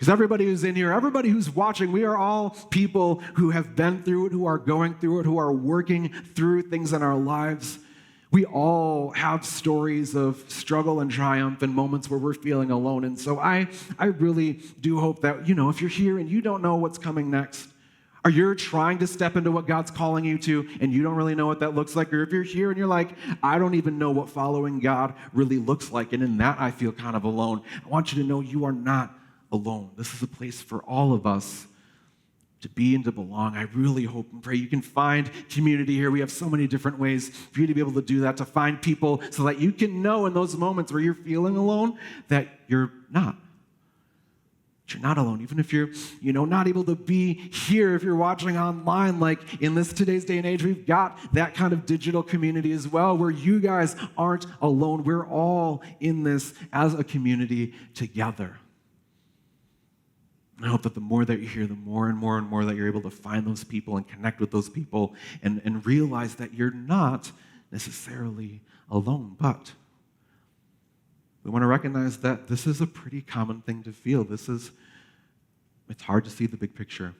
Because everybody who's in here, everybody who's watching, we are all people who have been through it, who are going through it, who are working through things in our lives. We all have stories of struggle and triumph and moments where we're feeling alone. And so I really do hope that, if you're here and you don't know what's coming next, or you're trying to step into what God's calling you to and you don't really know what that looks like, or if you're here and you're like, I don't even know what following God really looks like, and in that I feel kind of alone, I want you to know you are not alone. This is a place for all of us to be and to belong. I really hope and pray you can find community here. We have so many different ways for you to be able to do that, to find people so that you can know in those moments where you're feeling alone that you're not. That you're not alone. Even if you're, not able to be here, if you're watching online, like in today's day and age, we've got that kind of digital community as well where you guys aren't alone. We're all in this as a community together. I hope that the more that you're here, the more and more and more that you're able to find those people and connect with those people and realize that you're not necessarily alone. But we want to recognize that this is a pretty common thing to feel. It's hard to see the big picture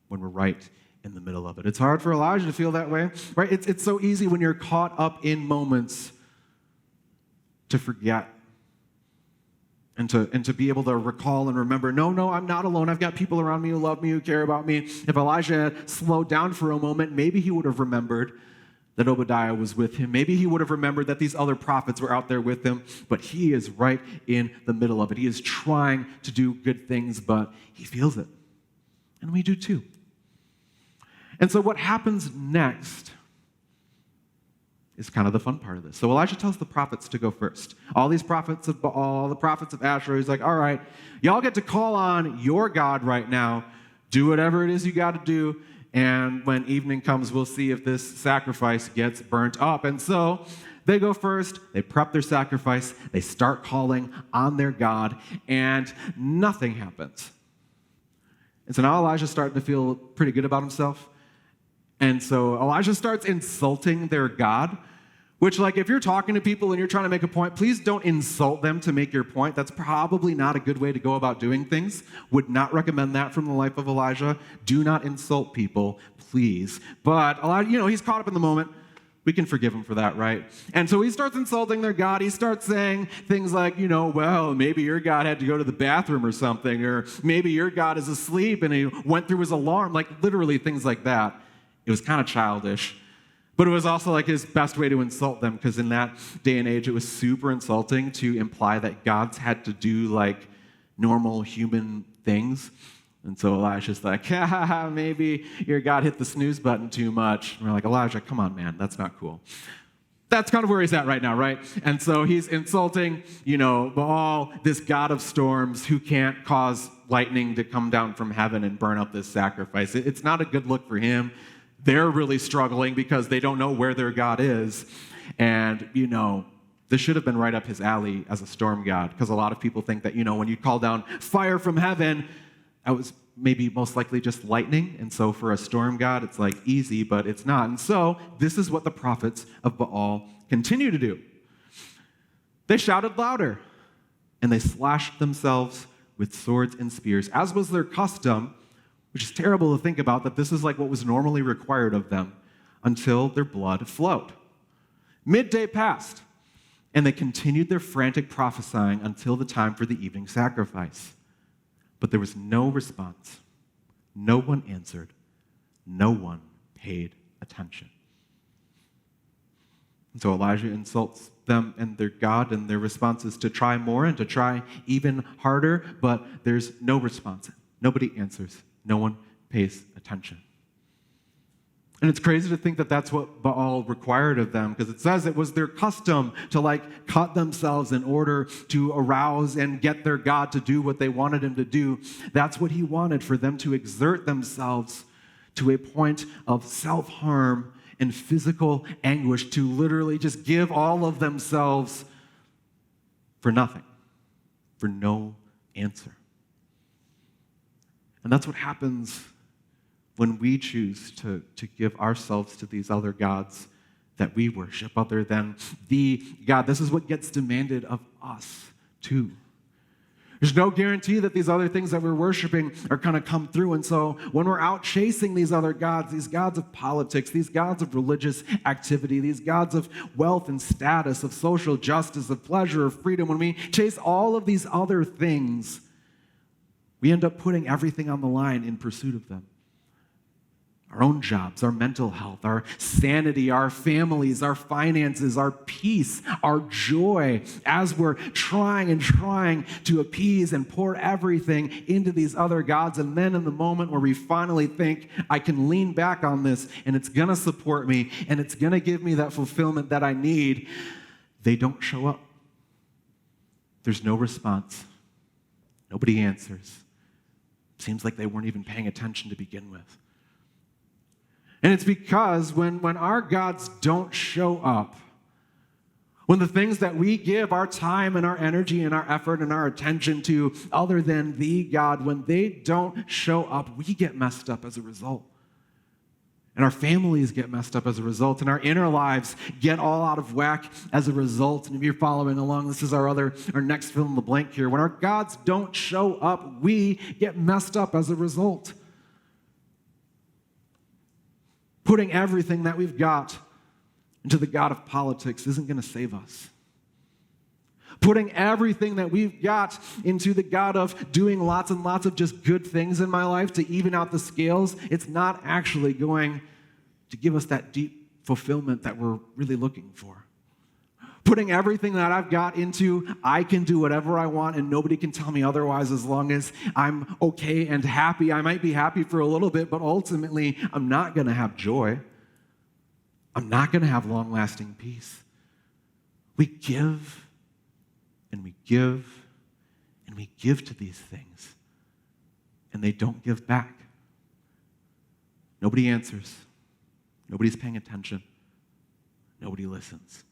when we're right in the middle of it. It's hard for Elijah to feel that way, right? It's so easy when you're caught up in moments to forget and to be able to recall and remember, no, I'm not alone. I've got people around me who love me, who care about me. If Elijah had slowed down for a moment, maybe he would have remembered that Obadiah was with him. Maybe he would have remembered that these other prophets were out there with him, but he is right in the middle of it. He is trying to do good things, but he feels it. And we do too. And so what happens next is kind of the fun part of this. So Elijah tells the prophets to go first. All these prophets of Baal, the prophets of Asherah, he's like, all right, y'all get to call on your God right now. Do whatever it is you got to do. And when evening comes, we'll see if this sacrifice gets burnt up. And so they go first, they prep their sacrifice, they start calling on their God, and nothing happens. And so now Elijah's starting to feel pretty good about himself. And so Elijah starts insulting their God, which, if you're talking to people and you're trying to make a point, please don't insult them to make your point. That's probably not a good way to go about doing things. Would not recommend that from the life of Elijah. Do not insult people, please. But Elijah, he's caught up in the moment. We can forgive him for that, right? And so he starts insulting their God. He starts saying things like, well, maybe your God had to go to the bathroom or something, or maybe your God is asleep and he went through his alarm, literally things like that. It was kind of childish. But it was also his best way to insult them, because in that day and age, it was super insulting to imply that gods had to do normal human things. And so Elijah's like, maybe your God hit the snooze button too much. And we're like, Elijah, come on, man, that's not cool. That's kind of where he's at right now, right? And so he's insulting, Baal, this god of storms who can't cause lightning to come down from heaven and burn up this sacrifice. It's not a good look for him. They're really struggling because they don't know where their God is. And, this should have been right up his alley as a storm god, because a lot of people think that, when you call down fire from heaven, that was maybe most likely just lightning. And so for a storm god, it's easy, but it's not. And so this is what the prophets of Baal continue to do. They shouted louder, and they slashed themselves with swords and spears, as was their custom, which is terrible to think about, that this is what was normally required of them, until their blood flowed. Midday passed, and they continued their frantic prophesying until the time for the evening sacrifice. But there was no response. No one answered. No one paid attention. And so Elijah insults them and their God, and their response is to try more and to try even harder, but there's no response. Nobody answers. No one pays attention. And it's crazy to think that that's what Baal required of them, because it says it was their custom to cut themselves in order to arouse and get their God to do what they wanted him to do. That's what he wanted, for them to exert themselves to a point of self-harm and physical anguish, to literally just give all of themselves for nothing, for no answer. And that's what happens when we choose to give ourselves to these other gods that we worship other than the God. This is what gets demanded of us too. There's no guarantee that these other things that we're worshiping are going to come through. And so when we're out chasing these other gods, these gods of politics, these gods of religious activity, these gods of wealth and status, of social justice, of pleasure, of freedom, when we chase all of these other things, we end up putting everything on the line in pursuit of them. Our own jobs, our mental health, our sanity, our families, our finances, our peace, our joy, as we're trying to appease and pour everything into these other gods. And then in the moment where we finally think, I can lean back on this and it's going to support me and it's going to give me that fulfillment that I need, they don't show up. There's no response. Nobody answers. Seems like they weren't even paying attention to begin with. And it's because when our gods don't show up, when the things that we give our time and our energy and our effort and our attention to other than the God, when they don't show up, we get messed up as a result. And our families get messed up as a result, and our inner lives get all out of whack as a result. And if you're following along, this is our next fill in the blank here. When our gods don't show up, we get messed up as a result. Putting everything that we've got into the God of politics isn't going to save us. Putting everything that we've got into the God of doing lots and lots of just good things in my life to even out the scales, it's not actually going to give us that deep fulfillment that we're really looking for. Putting everything that I've got into, I can do whatever I want and nobody can tell me otherwise as long as I'm okay and happy. I might be happy for a little bit, but ultimately, I'm not going to have joy. I'm not going to have long-lasting peace. We give and we give and we give to these things, and they don't give back. Nobody answers. Nobody's paying attention. Nobody listens.